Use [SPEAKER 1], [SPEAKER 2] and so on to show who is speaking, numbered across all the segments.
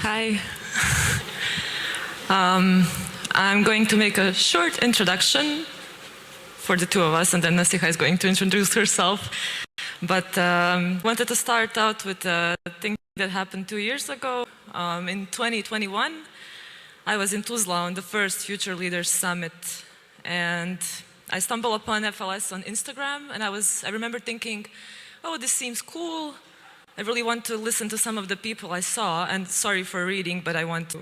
[SPEAKER 1] Hi. I'm going to make a short introduction for the two of us, and then Nasiha is going to introduce herself. But wanted to start out with a thing that happened 2 years ago. In 2021, I was in Tuzla on the first Future Leaders Summit, and I stumbled upon FLS on Instagram, and I remember thinking, oh, this seems cool. I really want to listen to some of the people I saw, and sorry for reading, but I want to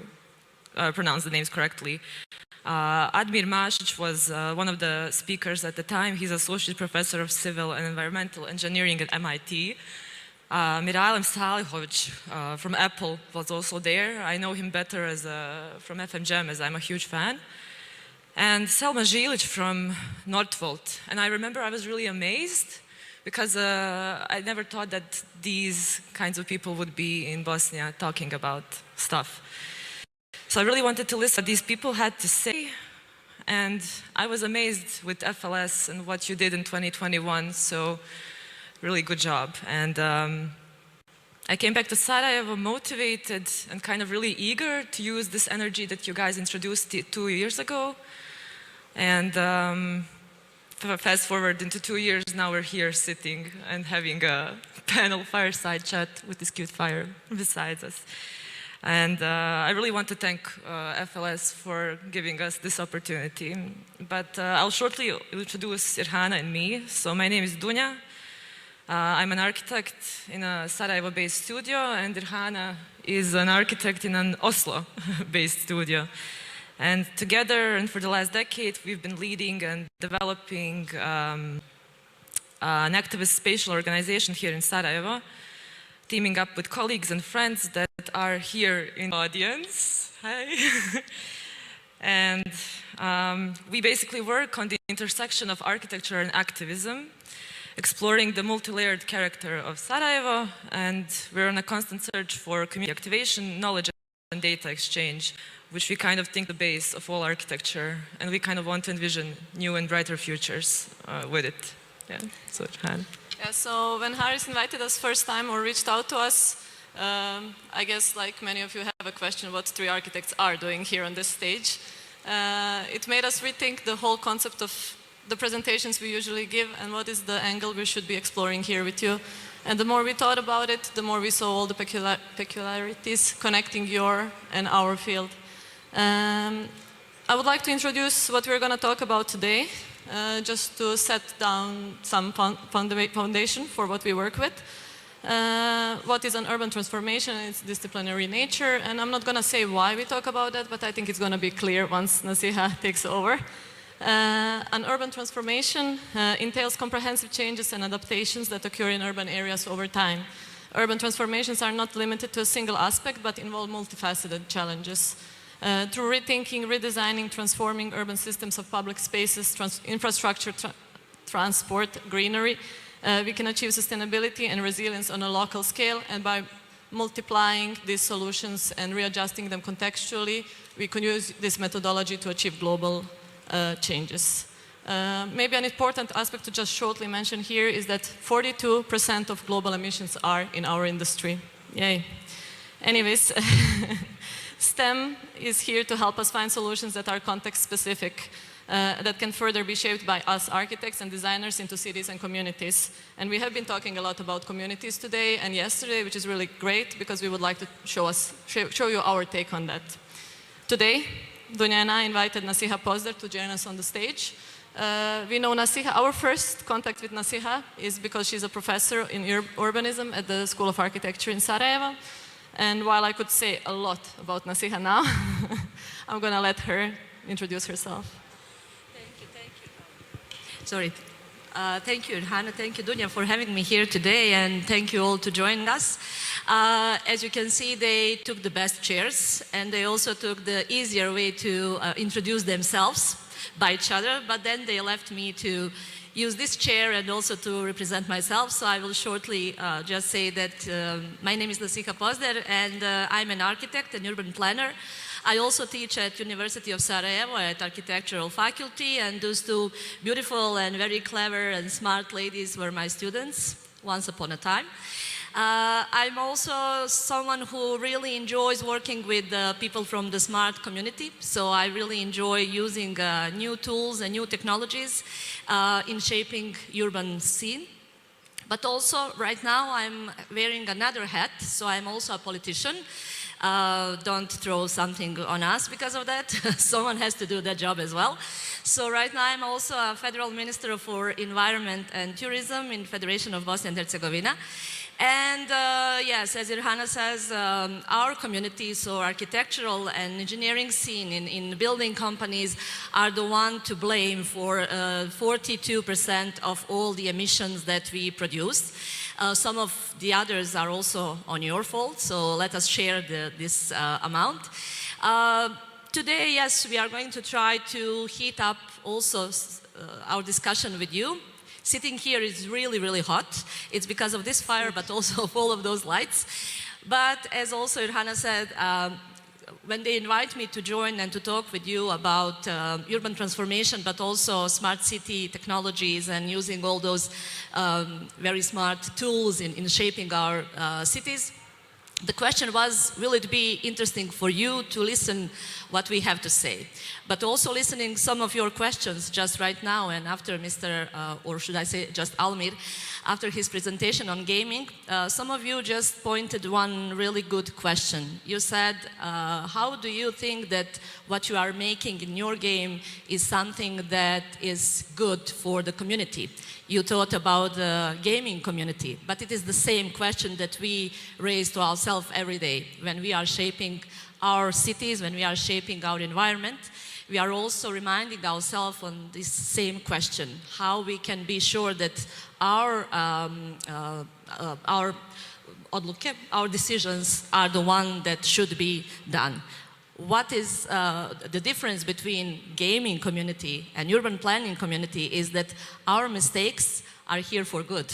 [SPEAKER 1] pronounce the names correctly. Admir Masic was one of the speakers at the time. He's Associate Professor of Civil and Environmental Engineering at MIT. Miralem Salihovic from Apple was also there. I know him better from FMGM, as I'm a huge fan. And Selma Žilić from Northvolt. And I remember I was really amazed because I never thought that these kinds of people would be in Bosnia talking about stuff. So I really wanted to listen to what these people had to say, and I was amazed with FLS and what you did in 2021, so really good job. And I came back to Sarajevo motivated and kind of really eager to use this energy that you guys introduced 2 years ago. And fast forward into 2 years, now we're here sitting and having a panel fireside chat with this cute fire beside us. And I really want to thank FLS for giving us this opportunity. But I'll shortly introduce Irhana and me. So my name is Dunja. I'm an architect in a Sarajevo-based studio, and Irhana is an architect in an Oslo-based studio. And together, and for the last decade, we've been leading and developing an activist spatial organization here in Sarajevo, teaming up with colleagues and friends that are here in the audience. Hi. And we basically work on the intersection of architecture and activism, exploring the multi-layered character of Sarajevo, and we're on a constant search for community activation, knowledge and data exchange, which we kind of think the base of all architecture, and we kind of want to envision new and brighter futures with it. Yeah, so Han.
[SPEAKER 2] Yeah, so when Haris invited us first time or reached out to us, I guess like many of you have a question what three architects are doing here on this stage. It made us rethink the whole concept of the presentations we usually give and what is the angle we should be exploring here with you. And the more we thought about it, the more we saw all the peculiarities connecting your and our field. I would like to introduce what we're going to talk about today. Just to set down some foundation for what we work with. What is an urban transformation and its disciplinary nature, and I'm not going to say why we talk about that, but I think it's going to be clear once Nasiha takes over. An urban transformation entails comprehensive changes and adaptations that occur in urban areas over time. Urban transformations are not limited to a single aspect, but involve multifaceted challenges. Through rethinking, redesigning, transforming urban systems of public spaces, infrastructure, transport, greenery, we can achieve sustainability and resilience on a local scale, and by multiplying these solutions and readjusting them contextually, we can use this methodology to achieve global changes. Maybe an important aspect to just shortly mention here is that 42% of global emissions are in our industry. Yay. Anyways. STEM is here to help us find solutions that are context-specific, that can further be shaped by us architects and designers into cities and communities. And we have been talking a lot about communities today and yesterday, which is really great because we would like to show you our take on that. Today, Dunja and I invited Nasiha Pozder to join us on the stage. We know Nasiha. Our first contact with Nasiha is because she's a professor in urbanism at the School of Architecture in Sarajevo. And while I could say a lot about Nasiha now, I'm going to let her introduce herself.
[SPEAKER 3] Thank you. Sorry. Thank you, Irhana. Thank you, Dunja, for having me here today, and thank you all to joining us. As you can see, they took the best chairs, and they also took the easier way to introduce themselves by each other, but then they left me to use this chair and also to represent myself. So I will shortly just say that my name is Nasiha Pozder, and I'm an architect and urban planner. I also teach at University of Sarajevo at architectural faculty, and those two beautiful and very clever and smart ladies were my students once upon a time. I'm also someone who really enjoys working with people from the smart community. So I really enjoy using new tools and new technologies in shaping urban scene. But also, right now, I'm wearing another hat, so I'm also a politician. Don't throw something on us because of that. Someone has to do that job as well. So right now, I'm also a Federal Minister for Environment and Tourism in Federation of Bosnia and Herzegovina. And yes, as Irhana says, our community, so architectural and engineering scene in building companies are the one to blame for 42% of all the emissions that we produce. Some of the others are also on your fault, so let us share this amount. Today, yes, we are going to try to heat up also our discussion with you. Sitting here is really, really hot. It's because of this fire, but also of all of those lights. But as also Irhana said, when they invite me to join and to talk with you about urban transformation, but also smart city technologies and using all those very smart tools in shaping our cities, the question was, will it be interesting for you to listen what we have to say? But also listening some of your questions just right now and after Mr., or should I say just Almir, after his presentation on gaming, some of you just pointed one really good question. You said, how do you think that what you are making in your game is something that is good for the community? You thought about the gaming community, but it is the same question that we raise to ourselves every day when we are shaping our cities, when we are shaping our environment. We are also reminding ourselves on this same question, how we can be sure that our decisions are the one that should be done. What is the difference between gaming community and urban planning community is that our mistakes are here for good,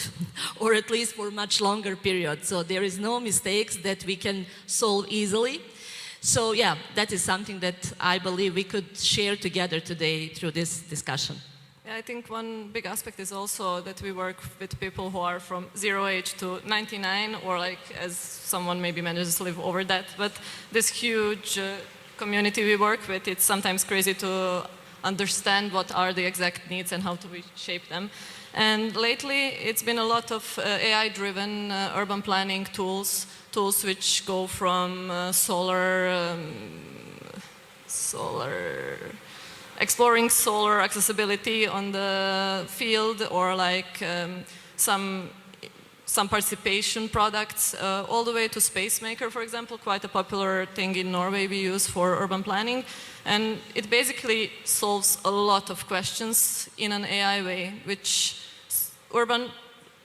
[SPEAKER 3] or at least for a much longer period. So there is no mistakes that we can solve easily. So yeah, that is something that I believe we could share together today through this discussion.
[SPEAKER 2] Yeah, I think one big aspect is also that we work with people who are from 0 age to 99, or like as someone maybe manages to live over that. But this huge community we work with, it's sometimes crazy to understand what are the exact needs and how to shape them. And lately, it's been a lot of AI-driven urban planning tools which go from exploring solar accessibility on the field, or like some participation products, all the way to SpaceMaker, for example, quite a popular thing in Norway we use for urban planning. And it basically solves a lot of questions in an AI way, which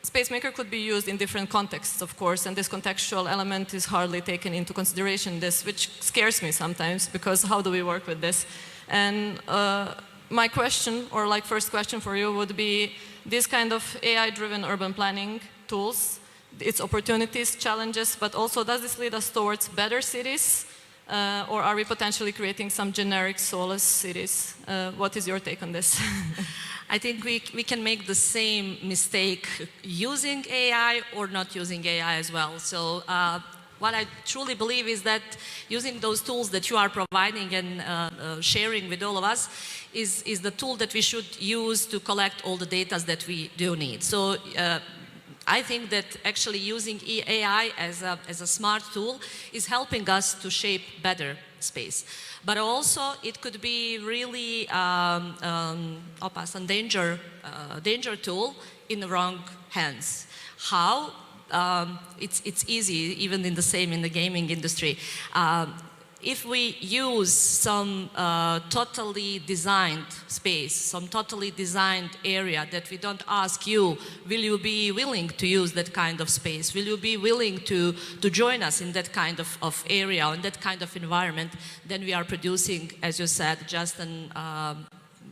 [SPEAKER 2] SpaceMaker could be used in different contexts, of course, and this contextual element is hardly taken into consideration, which scares me sometimes, because how do we work with this? And my question, or like first question for you, would be this kind of AI-driven urban planning tools, its opportunities, challenges, but also does this lead us towards better cities, or are we potentially creating some generic soulless cities? What is your take on this?
[SPEAKER 3] I think we can make the same mistake using AI or not using AI as well. So what I truly believe is that using those tools that you are providing and sharing with all of us is the tool that we should use to collect all the data that we do need. So I think that actually using AI as a smart tool is helping us to shape better space. But also it could be really a danger tool in the wrong hands. How? It's easy, even in the gaming industry. If we use some totally designed space, some totally designed area that we don't ask you, will you be willing to use that kind of space? Will you be willing to join us in that kind of area, in that kind of environment? Then we are producing, as you said, just an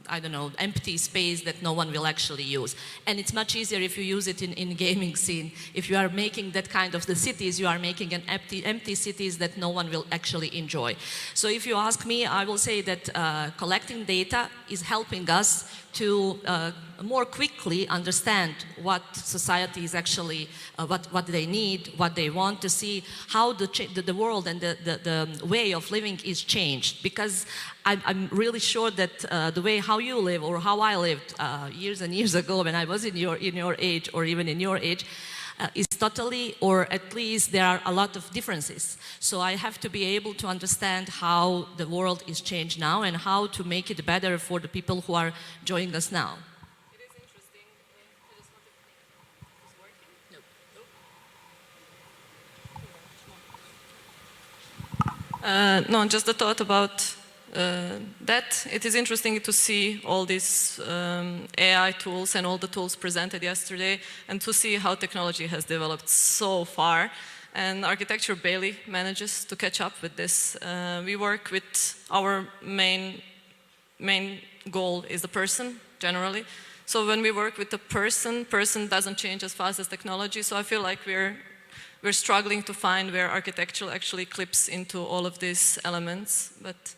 [SPEAKER 3] I don't know, empty space that no one will actually use. And it's much easier if you use it in gaming scene. If you are making that kind of the cities, you are making an empty cities that no one will actually enjoy. So if you ask me, I will say that collecting data is helping us to more quickly understand what society is actually, what they need, what they want to see, how the world and the way of living is changed. Because I'm really sure that the way how you live or how I lived years and years ago when I was in your age or even in your age, is totally, or at least there are a lot of differences. So I have to be able to understand how the world is changed now and how to make it better for the people who are joining us now.
[SPEAKER 2] It is interesting. I just wanted to... Is working? No, just the thought about that. It is interesting to see all these AI tools and all the tools presented yesterday, and to see how technology has developed so far. And architecture barely manages to catch up with this. We work with our main goal is the person, generally. So when we work with the person doesn't change as fast as technology. So I feel like we're struggling to find where architecture actually clips into all of these elements. But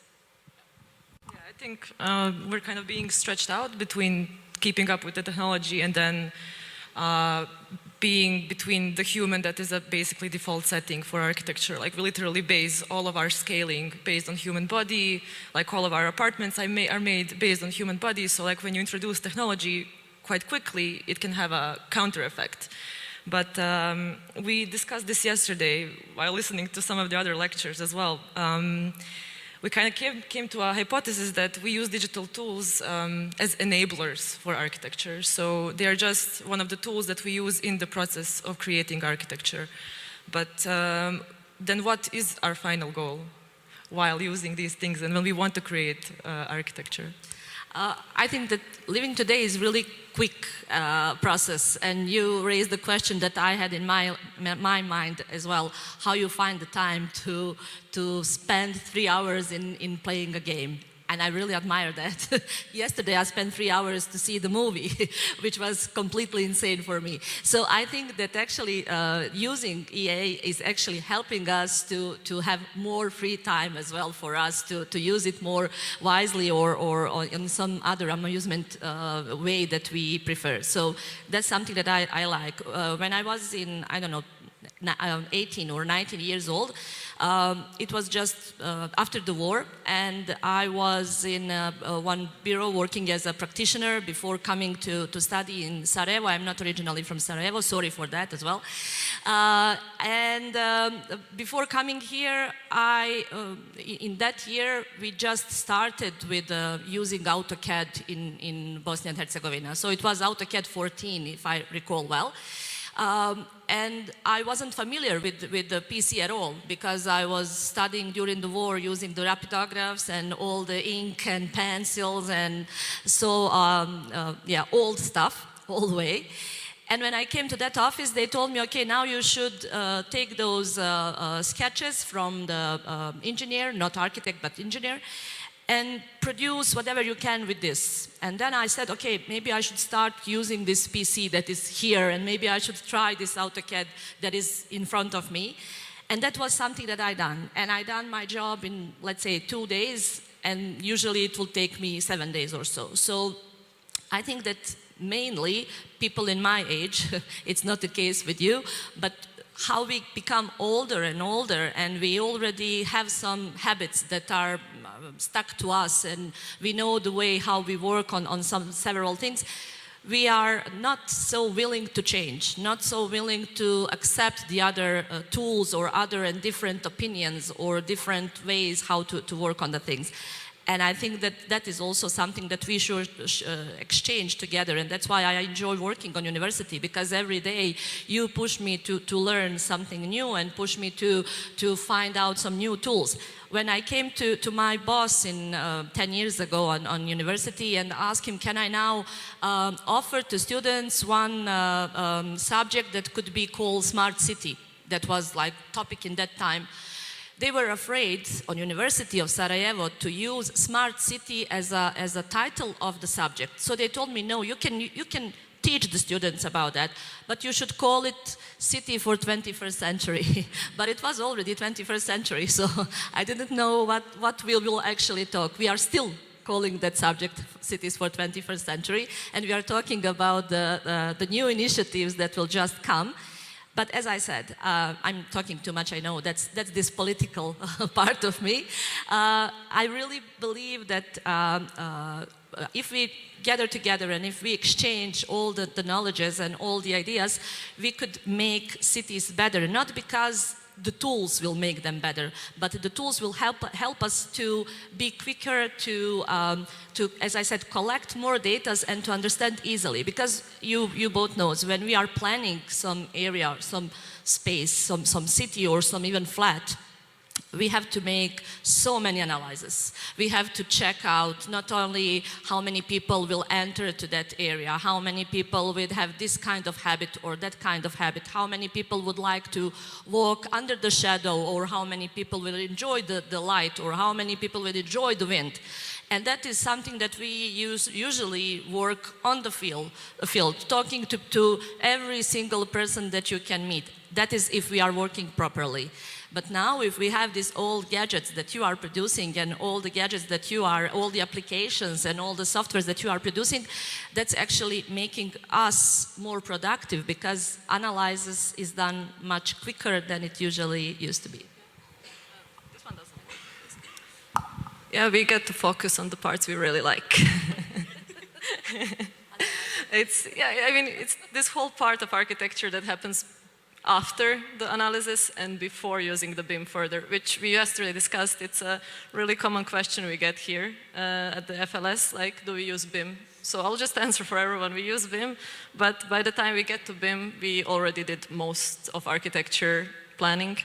[SPEAKER 1] yeah, I think we're kind of being stretched out between keeping up with the technology and then being between the human that is a basically default setting for architecture. Like we literally base all of our scaling based on human body, like all of our apartments are made based on human body. So like when you introduce technology quite quickly, it can have a counter effect. But we discussed this yesterday while listening to some of the other lectures as well. We kind of came to a hypothesis that we use digital tools as enablers for architecture. So they are just one of the tools that we use in the process of creating architecture. But then what is our final goal while using these things and when we want to create architecture?
[SPEAKER 3] I think that living today is really quick process, and you raised the question that I had in my mind as well, how you find the time to spend 3 hours in playing a game. And I really admire that. Yesterday I spent 3 hours to see the movie, which was completely insane for me. So I think that actually using EA is actually helping us to have more free time as well for us to use it more wisely or in some other amusement way that we prefer. So that's something that I like. When I was in, I don't know, 18 or 19 years old, it was just after the war, and I was in one bureau working as a practitioner before coming to study in Sarajevo. I'm not originally from Sarajevo, sorry for that as well. Before coming here, in that year, we just started with using AutoCAD in Bosnia and Herzegovina. So it was AutoCAD 14, if I recall well. And I wasn't familiar with the PC at all because I was studying during the war using the rapidographs and all the ink and pencils and so, yeah, old stuff, all the way. And when I came to that office, they told me, okay, now you should take those sketches from the engineer, not architect, but engineer, and produce whatever you can with this. And then I said, okay, maybe I should start using this PC that is here, and maybe I should try this AutoCAD that is in front of me. And that was something that I done. And I done my job in, let's say, 2 days, and usually it will take me 7 days or so. So I think that mainly people in my age, it's not the case with you, but how we become older and older, and we already have some habits that are stuck to us, and we know the way how we work on several things. We are not so willing to change, not so willing to accept the other tools or other and different opinions or different ways how to work on the things. And I think that that is also something that we should exchange together. And that's why I enjoy working on university, because every day you push me to learn something new and push me to find out some new tools. When I came to my boss 10 years ago on university and asked him, can I now offer to students one subject that could be called smart city? That was like topic in that time. they were afraid on University of Sarajevo to use smart city as a title of the subject. So they told me, no, you can teach the students about that, but you should call it City for 21st Century. But it was already 21st century, so I didn't know what we will actually talk. We are still calling that subject Cities for 21st Century, and we are talking about the new initiatives that will just come. But as I said, I'm talking too much, I know, that's this political part of me. I really believe that if we gather together and if we exchange all the knowledges and all the ideas, we could make cities better, not because the tools will make them better, but the tools will help us to be quicker, to as I said, collect more data and to understand easily. Because you both know, when we are planning some area, some space, some city or some even flat, we have to make so many analyses. We have to check out not only how many people will enter to that area, how many people would have this kind of habit or that kind of habit, how many people would like to walk under the shadow, or how many people will enjoy the light, or how many people will enjoy the wind. And that is something that we usually work on the field, talking to every single person that you can meet. That is if we are working properly. But now if we have these old gadgets that you are producing and all the gadgets that all the applications and all the softwares that you are producing, that's actually making us more productive, because analysis is done much quicker than it usually used to be.
[SPEAKER 2] This one doesn't work. Yeah, we get to focus on the parts we really like. It's this whole part of architecture that happens after the analysis and before using the BIM further, which we yesterday discussed. It's a really common question we get here at the FLS, like, do we use BIM? So I'll just answer for everyone. We use BIM, but by the time we get to BIM, we already did most of architecture planning.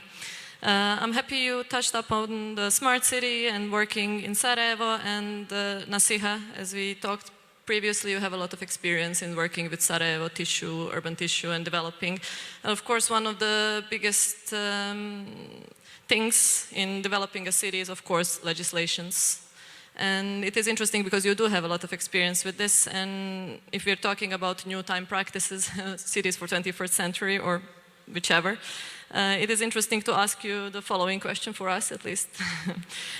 [SPEAKER 2] I'm happy you touched upon the smart city and working in Sarajevo, and Nasiha, as we talked previously, you have a lot of experience in working with Sarajevo tissue, urban tissue, and developing. And of course, one of the biggest things in developing a city is, of course, legislations. And it is interesting because you do have a lot of experience with this. And if we're talking about new time practices, cities for 21st century, or whichever, it is interesting to ask you the following question, for us at least.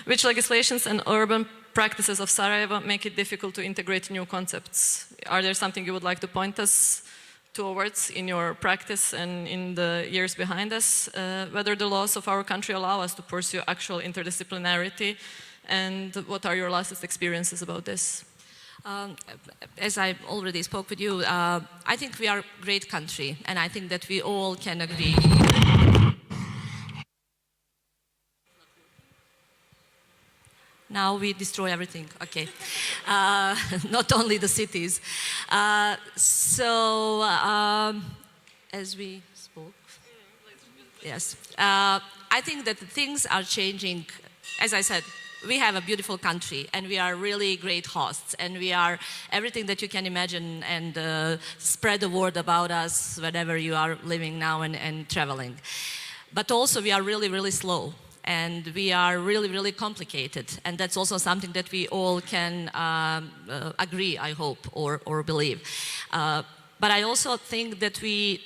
[SPEAKER 2] Which legislations and urban practices of Sarajevo make it difficult to integrate new concepts? Are there something you would like to point us towards in your practice and in the years behind us? Whether the laws of our country allow us to pursue actual interdisciplinarity, and what are your latest experiences about this?
[SPEAKER 3] As I already spoke with you, I think we are a great country, and I think that we all can agree. Now we destroy everything, okay. Not only the cities. As we spoke, yes. I think that things are changing. As I said, we have a beautiful country, and we are really great hosts, and we are everything that you can imagine, and spread the word about us whenever you are living now and traveling. But also we are really, really slow. And we are really, really complicated. And that's also something that we all can agree, I hope, or believe. But I also think that we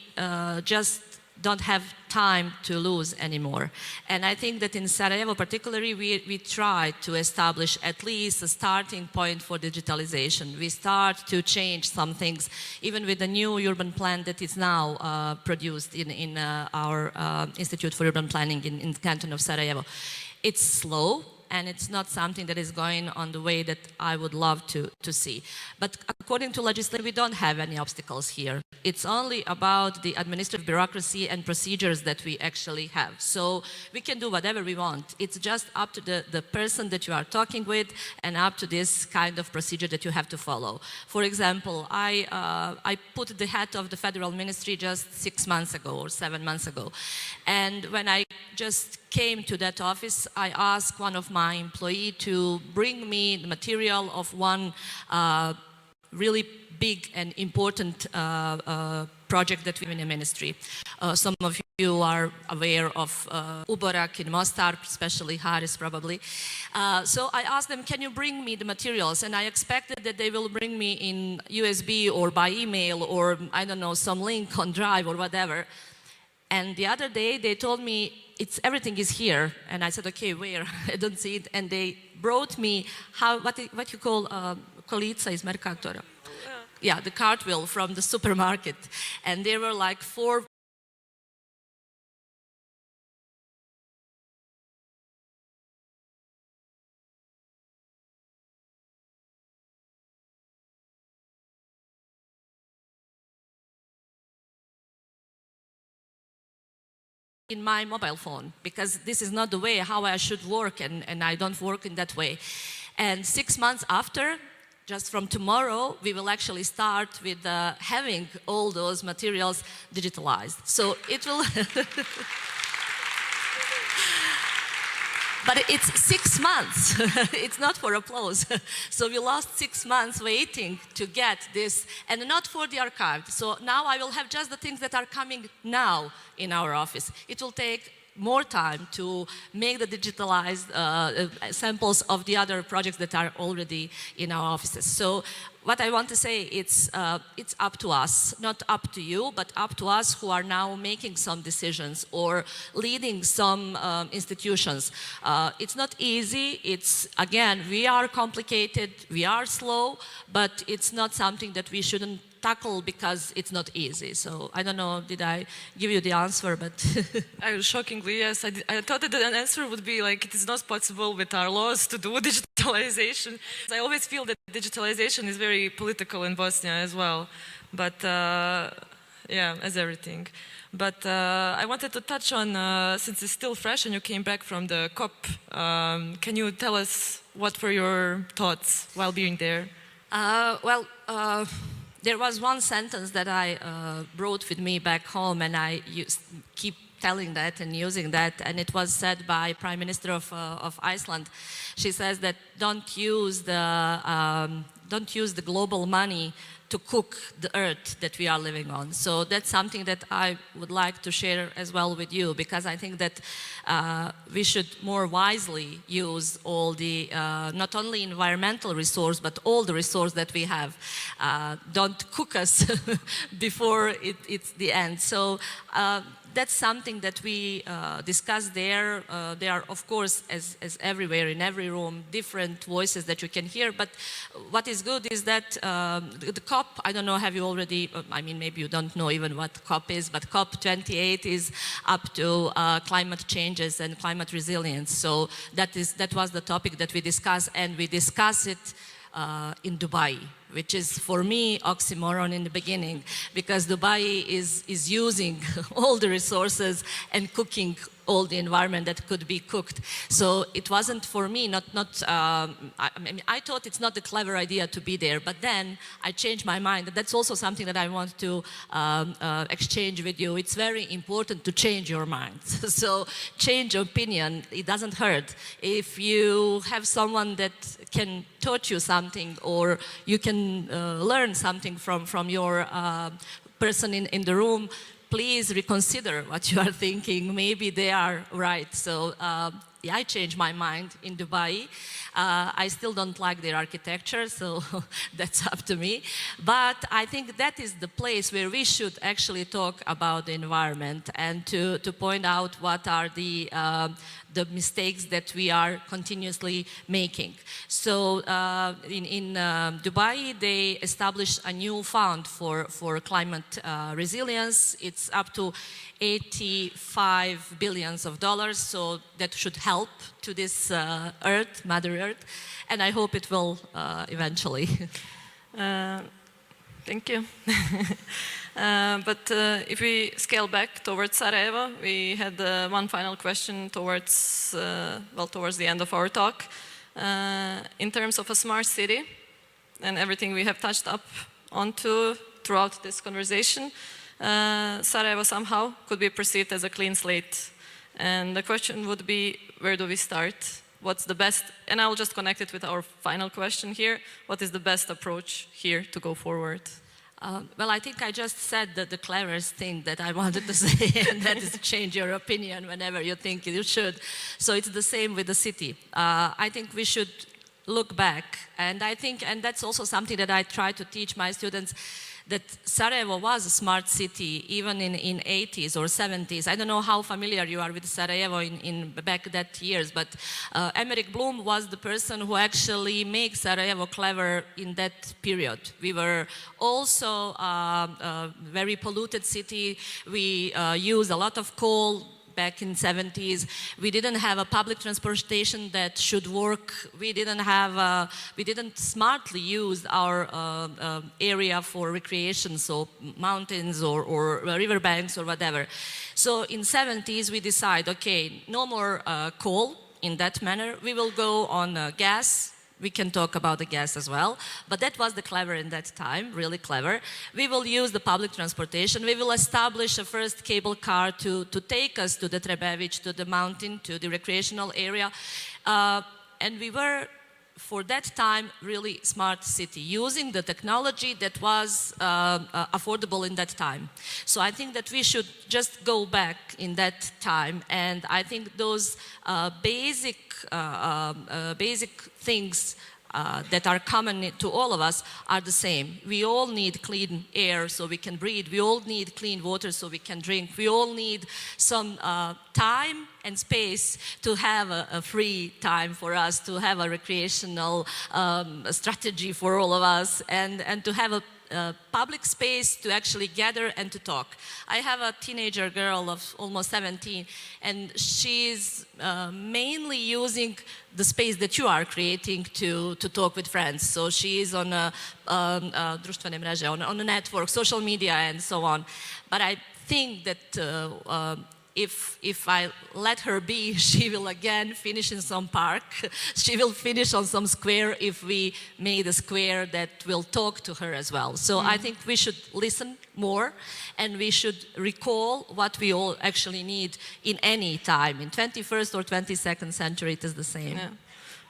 [SPEAKER 3] just don't have time to lose anymore. And I think that in Sarajevo particularly, we try to establish at least a starting point for digitalization. We start to change some things, even with the new urban plan that is now produced in our Institute for Urban Planning in the canton of Sarajevo. It's slow, and it's not something that is going on the way that I would love to see. But according to legislation, we don't have any obstacles here. It's only about the administrative bureaucracy and procedures that we actually have. So we can do whatever we want. It's just up to the person that you are talking with, and up to this kind of procedure that you have to follow. For example, I put the hat of the federal ministry just 6 months ago or 7 months ago. And when I just came to that office, I asked one of my employees to bring me the material of one really big and important project that we have in the ministry. Some of you are aware of Uborak in Mostar, especially Haris probably. So I asked them, can you bring me the materials? And I expected that they will bring me in USB or by email or, I don't know, some link on Drive or whatever. And the other day they told me, everything is here. And I said, okay, where? I don't see it. And they brought me what you call kolica iz Mercatora. Yeah, the cartwheel from the supermarket. And there were like 4 in my mobile phone, because this is not the way how I should work, and I don't work in that way. And 6 months after, just from tomorrow, we will actually start with having all those materials digitalized. So it will... But it's 6 months. It's not for applause. So we lost 6 months waiting to get this, and not for the archive. So now I will have just the things that are coming now in our office. It will take more time to make the digitalized samples of the other projects that are already in our offices. So what I want to say, it's up to us, not up to you, but up to us who are now making some decisions or leading some institutions. It's not easy. Again, we are complicated, we are slow, but it's not something that we shouldn't tackle because it's not easy. So I don't know, did I give you the answer? But
[SPEAKER 1] shockingly, yes. I thought that the answer would be like, it is not possible with our laws to do digitalization. I always feel that digitalization is very political in Bosnia as well. But yeah, as everything. But I wanted to touch on, since it's still fresh and you came back from the COP, can you tell us what were your thoughts while being there?
[SPEAKER 3] There was one sentence that I brought with me back home, and I keep telling that and using that, and it was said by Prime Minister of Iceland. She says that don't use the global money to cook the earth that we are living on. So that's something that I would like to share as well with you, because I think that we should more wisely use all the, not only environmental resource, but all the resource that we have. Don't cook us before it's the end. So that's something that we discuss there. There are, of course, as everywhere, in every room, different voices that you can hear. But what is good is that the COP, I don't know, have you already, I mean, maybe you don't know even what COP is, but COP 28 is up to climate changes and climate resilience. So that was the topic that we discussed, and we discussed it in Dubai, which is for me oxymoron in the beginning, because Dubai is using all the resources and cooking all the environment that could be cooked. So it wasn't for me, I thought it's not a clever idea to be there, but then I changed my mind. That's also something that I want to exchange with you. It's very important to change your mind. So change opinion, it doesn't hurt. If you have someone that can teach you something, or you can learn something from your person in the room, please reconsider what you are thinking. Maybe they are right. So yeah, I changed my mind in Dubai. I still don't like their architecture, so that's up to me. But I think that is the place where we should actually talk about the environment, and to point out what are the mistakes that we are continuously making. So in Dubai, they established a new fund for climate resilience. It's up to $85 billion, so that should help to this earth, Mother Earth, and I hope it will eventually.
[SPEAKER 1] Thank you. But if we scale back towards Sarajevo, we had one final question towards the end of our talk. In terms of a smart city and everything we have touched up onto throughout this conversation, Sarajevo somehow could be perceived as a clean slate. And the question would be, where do we start? What's the best, and I'll just connect it with our final question here, what is the best approach here to go forward?
[SPEAKER 3] Well, I think I just said the cleverest thing that I wanted to say, and that is change your opinion whenever you think you should. So it's the same with the city. I think we should look back, and that's also something that I try to teach my students, that Sarajevo was a smart city even in 80s or 70s. I don't know how familiar you are with Sarajevo in back that years, but Emmerich Bloom was the person who actually made Sarajevo clever in that period. We were also a very polluted city. We used a lot of coal back in 70s. We didn't have a public transportation that should work. We didn't smartly use our area for recreation, so mountains or riverbanks or whatever. So in 70s we decide, okay, no more coal in that manner. We will go on gas. We can talk about the gas as well, but that was the clever in that time, really clever. We will use the public transportation. We will establish a first cable car to take us to the Trebević, to the mountain, to the recreational area. And we were, for that time, really smart city, using the technology that was affordable in that time. So I think that we should just go back in that time, and I think those basic things that are common to all of us are the same. We all need clean air so we can breathe. We all need clean water so we can drink. We all need some time and space to have a free time for us, to have a recreational strategy for all of us, and to have a public space to actually gather and to talk. I have a teenager girl of almost 17, and she's mainly using the space that you are creating to talk with friends. So she is on društvene mreže, on a network, social media, and so on. But I think that if I let her be, she will again finish in some park. She will finish on some square if we made a square that will talk to her as well. So I think we should listen more, and we should recall what we all actually need in any time. In 21st or 22nd century, it is the same.
[SPEAKER 2] Yeah.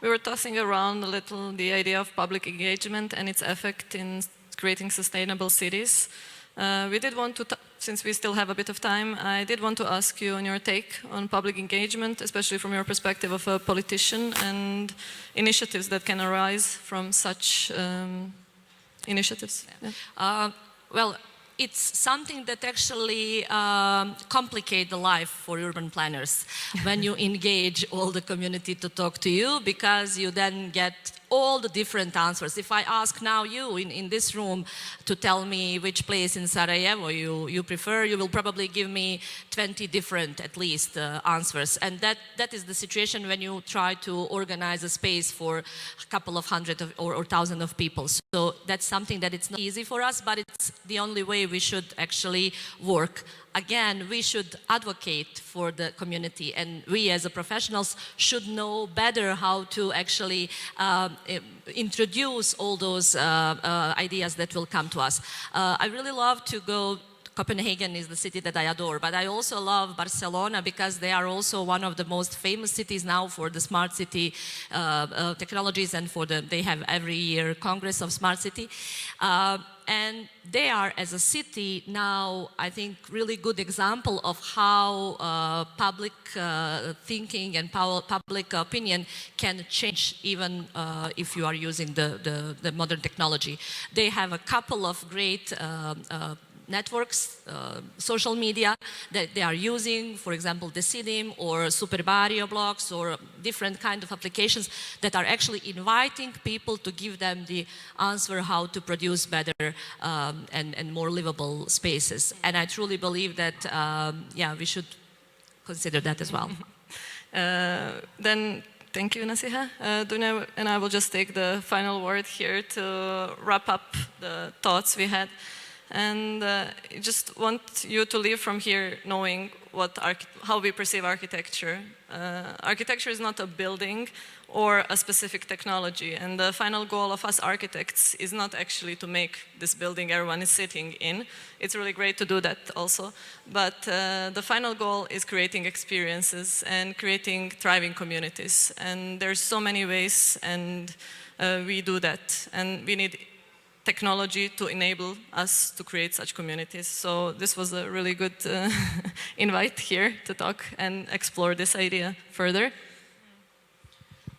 [SPEAKER 2] We were tossing around a little the idea of public engagement and its effect in creating sustainable cities. We did want to, since we still have a bit of time, I did want to ask you on your take on public engagement, especially from your perspective of a politician, and initiatives that can arise from such initiatives. Yeah.
[SPEAKER 3] Well, it's something that actually complicates the life for urban planners when you engage all the community to talk to you, because you then get all the different answers. If I ask now you in this room to tell me which place in Sarajevo you prefer, you will probably give me 20 different, at least, answers. And that is the situation when you try to organize a space for a couple of hundred or thousand of people. So that's something that it's not easy for us, but it's the only way we should actually work. Again, we should advocate for the community, and we as a professionals should know better how to actually introduce all those ideas that will come to us. I really love to go. Copenhagen is the city that I adore, but I also love Barcelona because they are also one of the most famous cities now for the smart city technologies, and they have every year Congress of Smart City. And they are, as a city now, I think, really good example of how public thinking and public opinion can change, even if you are using the modern technology. They have a couple of great networks, social media that they are using, for example, Decidim or Superbario blocks or different kind of applications that are actually inviting people to give them the answer how to produce better and more livable spaces. And I truly believe that, yeah, we should consider that as well.
[SPEAKER 2] Then thank you, Nasiha. Dunja and I will just take the final word here to wrap up the thoughts we had. And I just want you to leave from here knowing how we perceive architecture. Architecture is not a building or a specific technology, and the final goal of us architects is not actually to make this building everyone is sitting in. It's really great to do that also, but the final goal is creating experiences and creating thriving communities. And there's so many ways, and we do that, and we need technology to enable us to create such communities. So this was a really good invite here to talk and explore this idea further.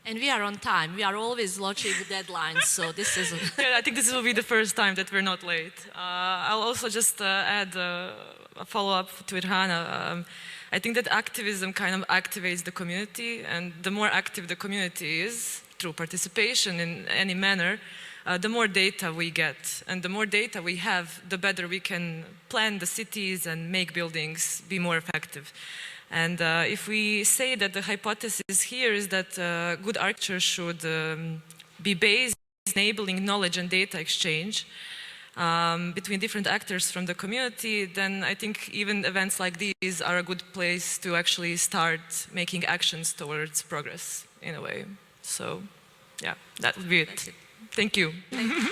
[SPEAKER 3] And we are on time. We are always launching deadlines, so this is...
[SPEAKER 1] Yeah, I think this will be the first time that we're not late. I'll also just add a follow-up to it, Hannah. I think that activism kind of activates the community, and the more active the community is, through participation in any manner, the more data we get. And the more data we have, the better we can plan the cities and make buildings be more effective. And if we say that the hypothesis here is that good architecture should be based on enabling knowledge and data exchange between different actors from the community, then I think even events like these are a good place to actually start making actions towards progress in a way. So, yeah, that would be it. Thank you.
[SPEAKER 3] Thank you.